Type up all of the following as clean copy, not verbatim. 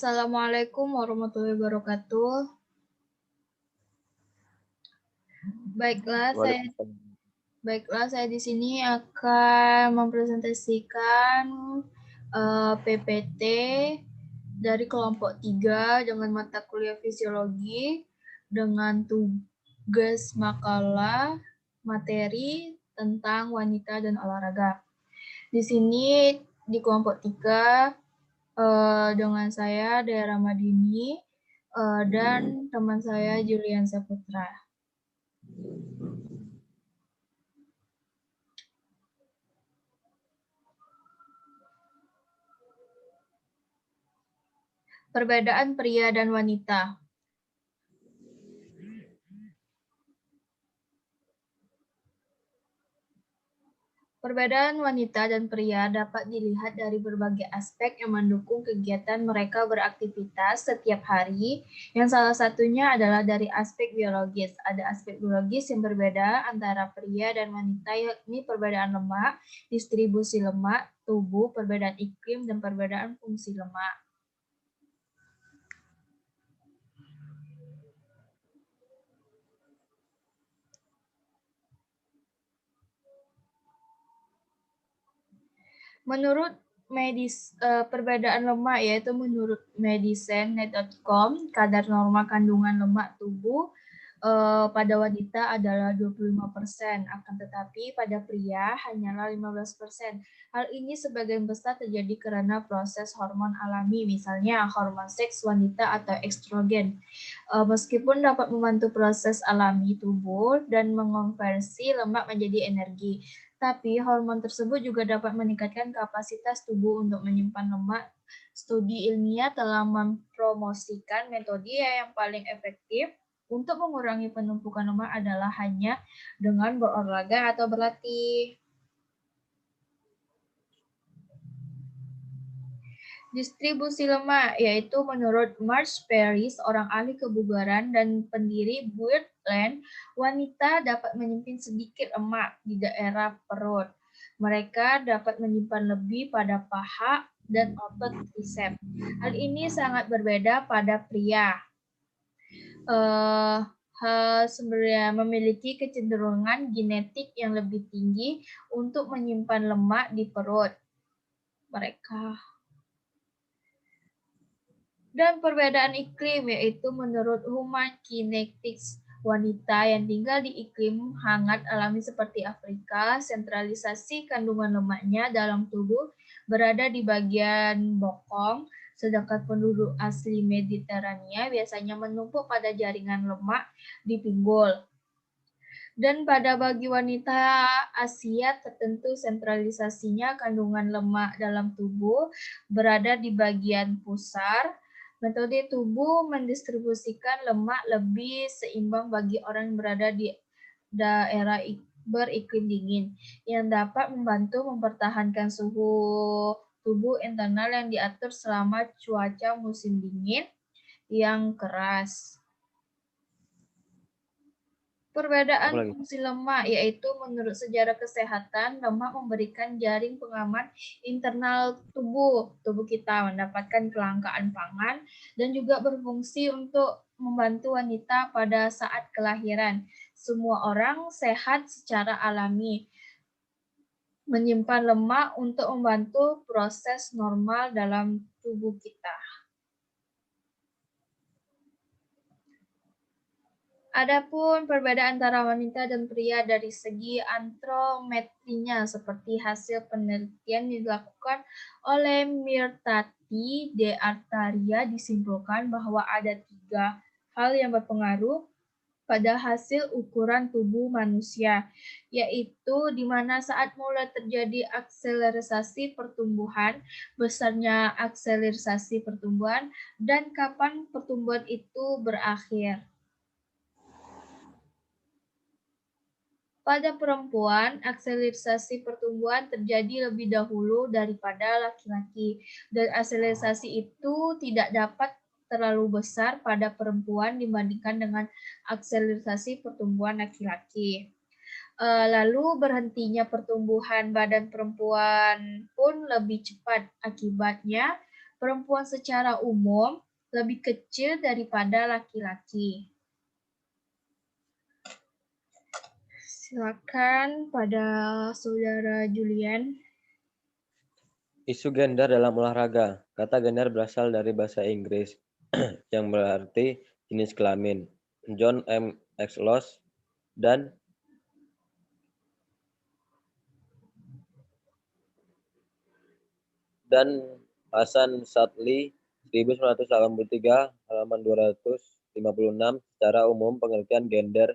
Assalamualaikum warahmatullahi wabarakatuh. Baiklah, saya di sini akan mempresentasikan PPT dari kelompok 3 dengan mata kuliah fisiologi dengan tugas makalah materi tentang wanita dan olahraga. Di sini di kelompok 3 dengan saya Dea Ramadini dan teman saya Julian Saputra. Perbedaan pria dan wanita. Perbedaan wanita dan pria dapat dilihat dari berbagai aspek yang mendukung kegiatan mereka beraktivitas setiap hari, yang salah satunya adalah dari aspek biologis. Ada aspek biologis yang berbeda antara pria dan wanita, yakni perbedaan lemak, distribusi lemak tubuh, perbedaan iklim, dan perbedaan fungsi lemak. Menurut perbedaan lemak, yaitu menurut medicine.com, kadar normal kandungan lemak tubuh pada wanita adalah 25%, akan tetapi pada pria hanyalah 15%. Hal ini sebagian besar terjadi karena proses hormon alami, misalnya hormon seks wanita atau estrogen. Meskipun dapat membantu proses alami tubuh dan mengonversi lemak menjadi energi, tapi hormon tersebut juga dapat meningkatkan kapasitas tubuh untuk menyimpan lemak. Studi ilmiah telah mempromosikan metode yang paling efektif untuk mengurangi penumpukan lemak adalah hanya dengan berolahraga atau berlatih. Distribusi lemak, yaitu menurut Marsh Perry, seorang ahli kebugaran dan pendiri Build-Land, wanita dapat menyimpan sedikit lemak di daerah perut. Mereka dapat menyimpan lebih pada paha dan otot triceps. Hal ini sangat berbeda pada pria. Sebenarnya memiliki kecenderungan genetik yang lebih tinggi untuk menyimpan lemak di perut mereka. Dan perbedaan iklim, yaitu menurut Human Kinetics, wanita yang tinggal di iklim hangat alami seperti Afrika, sentralisasi kandungan lemaknya dalam tubuh berada di bagian bokong, sedangkan penduduk asli Mediterania biasanya menumpuk pada jaringan lemak di pinggul. Dan pada bagi wanita Asia tertentu sentralisasinya kandungan lemak dalam tubuh berada di bagian pusar. Metode tubuh mendistribusikan lemak lebih seimbang bagi orang yang berada di daerah beriklim dingin, yang dapat membantu mempertahankan suhu tubuh internal yang diatur selama cuaca musim dingin yang keras. Perbedaan fungsi lemak, yaitu menurut sejarah kesehatan, lemak memberikan jaring pengaman internal tubuh kita mendapatkan kelangkaan pangan dan juga berfungsi untuk membantu wanita pada saat kelahiran. Semua orang sehat secara alami menyimpan lemak untuk membantu proses normal dalam tubuh kita. Adapun perbedaan antara wanita dan pria dari segi antrometrinya, seperti hasil penelitian dilakukan oleh Mirtati de Artaria, disimpulkan bahwa ada 3 hal yang berpengaruh pada hasil ukuran tubuh manusia, yaitu di mana saat mulai terjadi akselerasi pertumbuhan, besarnya akselerasi pertumbuhan, dan kapan pertumbuhan itu berakhir. Pada perempuan, akselerasi pertumbuhan terjadi lebih dahulu daripada laki-laki, dan akselerasi itu tidak dapat terlalu besar pada perempuan dibandingkan dengan akselerasi pertumbuhan laki-laki. Lalu berhentinya pertumbuhan badan perempuan pun lebih cepat. Akibatnya, perempuan secara umum lebih kecil daripada laki-laki. Silakan pada Saudara Julian. Isu gender dalam olahraga. Kata gender berasal dari bahasa Inggris yang berarti jenis kelamin. John M. Exlos dan Hasan Sadli 1983 halaman 256. Secara umum pengertian gender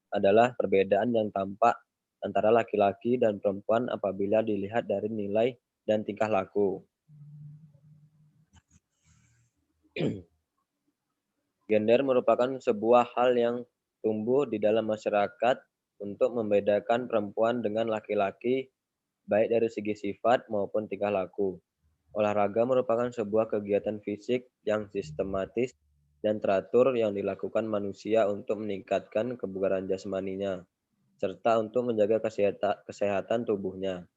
adalah perbedaan yang tampak antara laki-laki dan perempuan apabila dilihat dari nilai dan tingkah laku. Gender merupakan sebuah hal yang tumbuh di dalam masyarakat untuk membedakan perempuan dengan laki-laki, baik dari segi sifat maupun tingkah laku. Olahraga merupakan sebuah kegiatan fisik yang sistematis dan teratur yang dilakukan manusia untuk meningkatkan kebugaran jasmaninya, serta untuk menjaga kesehatan tubuhnya.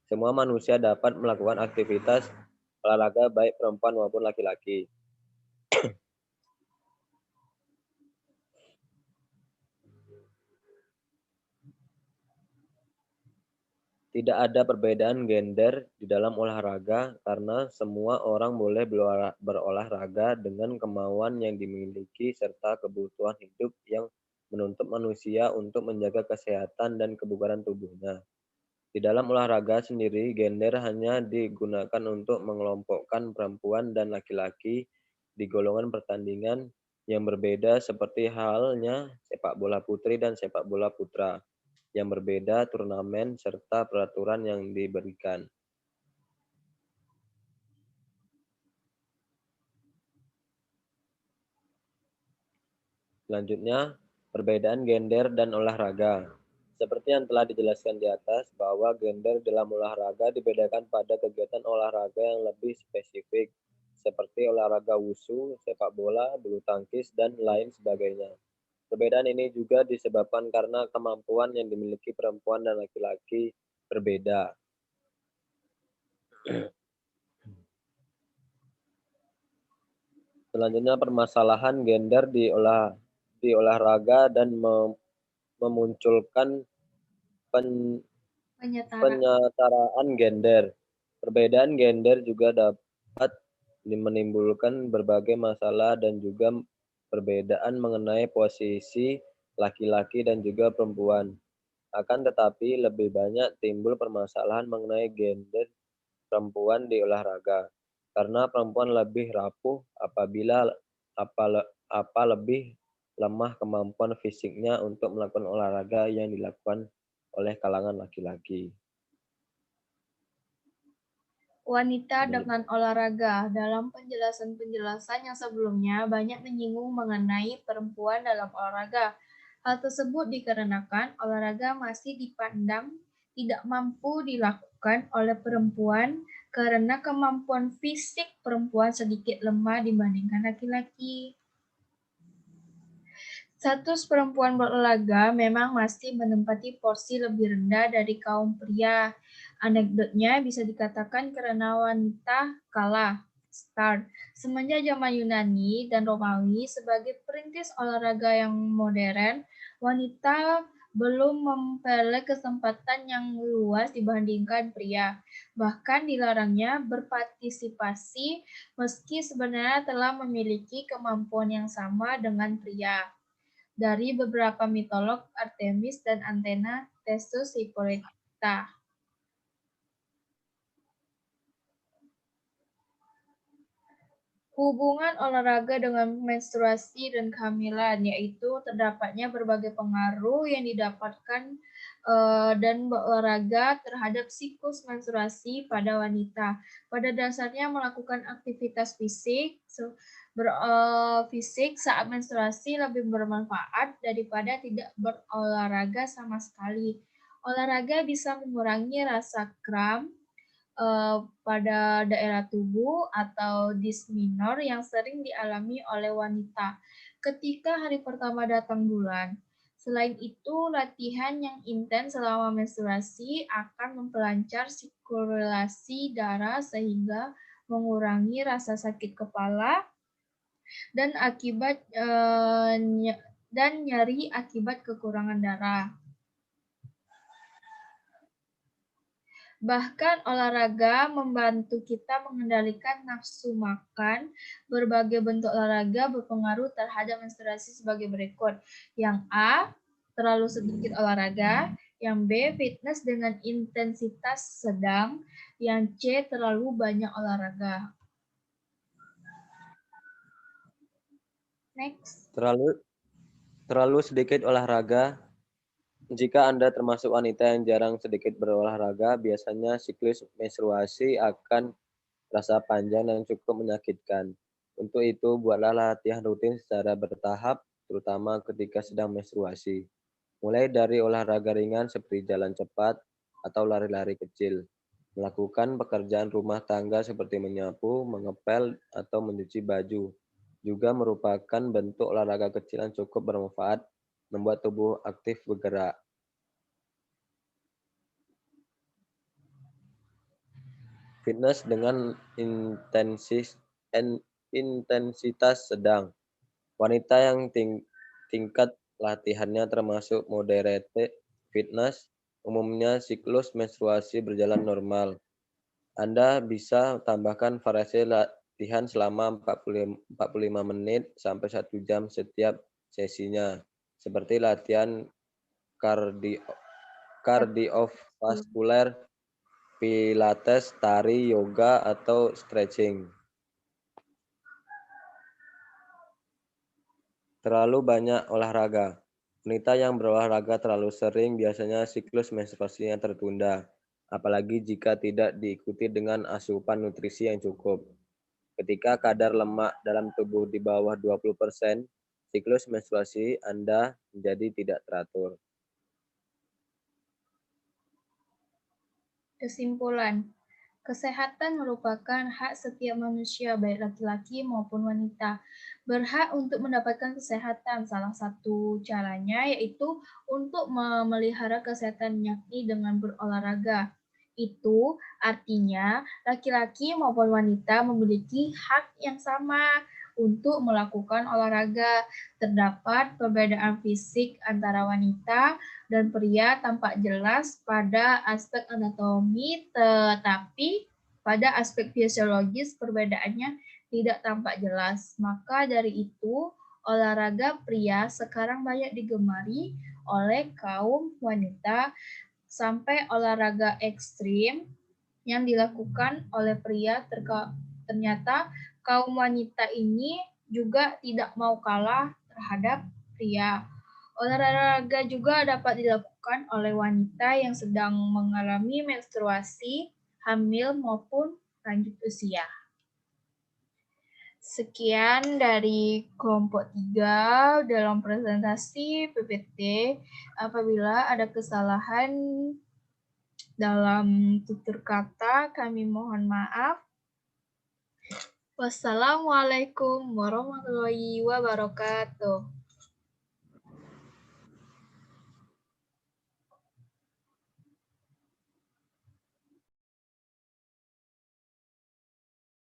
Semua manusia dapat melakukan aktivitas olahraga baik perempuan maupun laki-laki. Tidak ada perbedaan gender di dalam olahraga karena semua orang boleh berolahraga dengan kemauan yang dimiliki serta kebutuhan hidup yang menuntut manusia untuk menjaga kesehatan dan kebugaran tubuhnya. Di dalam olahraga sendiri, gender hanya digunakan untuk mengelompokkan perempuan dan laki-laki di golongan pertandingan yang berbeda seperti halnya sepak bola putri dan sepak bola putra, yang berbeda turnamen serta peraturan yang diberikan. Selanjutnya, perbedaan gender dan olahraga. Seperti yang telah dijelaskan di atas, bahwa gender dalam olahraga dibedakan pada kegiatan olahraga yang lebih spesifik, seperti olahraga wushu, sepak bola, bulu tangkis, dan lain sebagainya. Perbedaan ini juga disebabkan karena kemampuan yang dimiliki perempuan dan laki-laki berbeda. Selanjutnya, permasalahan gender di olahraga dan memunculkan penyetaraan gender. Perbedaan gender juga dapat menimbulkan berbagai masalah dan juga perbedaan mengenai posisi laki-laki dan juga perempuan. Akan tetapi lebih banyak timbul permasalahan mengenai gender perempuan di olahraga. Karena perempuan lebih rapuh apabila lebih lemah kemampuan fisiknya untuk melakukan olahraga yang dilakukan oleh kalangan laki-laki. Wanita dengan olahraga. Dalam penjelasan-penjelasan yang sebelumnya banyak menyinggung mengenai perempuan dalam olahraga. Hal tersebut dikarenakan olahraga masih dipandang tidak mampu dilakukan oleh perempuan karena kemampuan fisik perempuan sedikit lemah dibandingkan laki-laki. Status perempuan berolahraga memang masih menempati porsi lebih rendah dari kaum pria. Anekdotnya bisa dikatakan karena wanita kalah start. Semenjak zaman Yunani dan Romawi sebagai perintis olahraga yang modern, wanita belum memperoleh kesempatan yang luas dibandingkan pria. Bahkan dilarangnya berpartisipasi meski sebenarnya telah memiliki kemampuan yang sama dengan pria. Dari beberapa mitolog Artemis dan Athena Theseus Hippolyta. Hubungan olahraga dengan menstruasi dan kehamilan, yaitu terdapatnya berbagai pengaruh yang didapatkan dan berolahraga terhadap siklus menstruasi pada wanita. Pada dasarnya melakukan aktivitas fisik saat menstruasi lebih bermanfaat daripada tidak berolahraga sama sekali. Olahraga bisa mengurangi rasa kram, pada daerah tubuh atau dismenor yang sering dialami oleh wanita ketika hari pertama datang bulan. Selain itu, latihan yang intens selama menstruasi akan memperlancar sirkulasi darah sehingga mengurangi rasa sakit kepala, dan nyeri akibat kekurangan darah. Bahkan olahraga membantu kita mengendalikan nafsu makan. Berbagai bentuk olahraga berpengaruh terhadap menstruasi sebagai berikut. Yang A, terlalu sedikit olahraga. Yang B, fitness dengan intensitas sedang. Yang C, terlalu banyak olahraga. Next. Terlalu sedikit olahraga. Jika Anda termasuk wanita yang jarang sedikit berolahraga, biasanya siklus menstruasi akan terasa panjang dan cukup menyakitkan. Untuk itu, buatlah latihan rutin secara bertahap, terutama ketika sedang menstruasi. Mulai dari olahraga ringan seperti jalan cepat atau lari-lari kecil. Melakukan pekerjaan rumah tangga seperti menyapu, mengepel, atau mencuci baju. Juga merupakan bentuk olahraga kecil yang cukup bermanfaat, membuat tubuh aktif bergerak. Fitness dengan intensitas sedang. Wanita yang tingkat latihannya termasuk moderate fitness, umumnya siklus menstruasi berjalan normal. Anda bisa tambahkan variasi latihan selama 45 menit sampai 1 jam setiap sesinya, seperti latihan kardiovaskuler, pilates, tari, yoga, atau stretching. Terlalu banyak olahraga. Wanita yang berolahraga terlalu sering biasanya siklus menstruasinya tertunda, apalagi jika tidak diikuti dengan asupan nutrisi yang cukup. Ketika kadar lemak dalam tubuh di bawah 20%, siklus menstruasi Anda menjadi tidak teratur. Kesimpulan, kesehatan merupakan hak setiap manusia, baik laki-laki maupun wanita. Berhak untuk mendapatkan kesehatan. Salah satu caranya yaitu untuk memelihara kesehatan, yakni dengan berolahraga. Itu artinya laki-laki maupun wanita memiliki hak yang sama untuk melakukan olahraga. Terdapat perbedaan fisik antara wanita dan pria tampak jelas pada aspek anatomi, tetapi pada aspek fisiologis perbedaannya tidak tampak jelas. Maka dari itu, olahraga pria sekarang banyak digemari oleh kaum wanita, sampai olahraga ekstrim yang dilakukan oleh pria ternyata kaum wanita ini juga tidak mau kalah terhadap pria. Olahraga juga dapat dilakukan oleh wanita yang sedang mengalami menstruasi, hamil, maupun lanjut usia. Sekian dari kelompok 3 dalam presentasi PPT. Apabila ada kesalahan dalam tutur kata, kami mohon maaf. Wassalamualaikum warahmatullahi wabarakatuh.